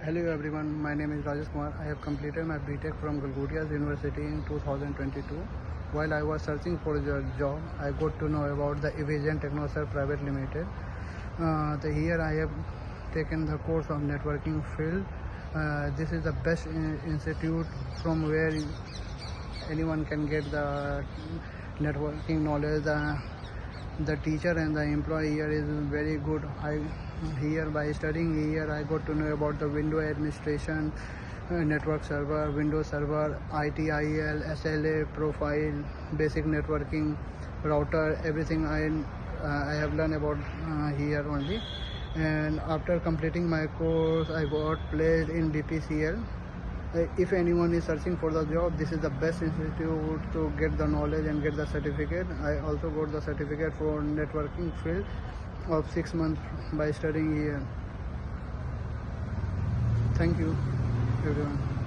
Hello everyone, my name is Rajesh Kumar. I have completed my BTech from Galgotias University in 2022. While I was searching for a job, I got to know about the Evision Technoserve Pvt Ltd. Here I have taken the course of networking field. This is the best institute from where anyone can get the networking knowledge. The teacher and the employee here is very good. By studying here, I got to know about the window administration, network server, Windows server, ITIL, SLA, profile, basic networking, router, everything I have learned about here only. And after completing my course, I got placed in BPCL. If anyone is searching for the job, this is the best institute to get the knowledge and get the certificate. I also got the certificate for networking field of 6 months by studying here. Thank you everyone.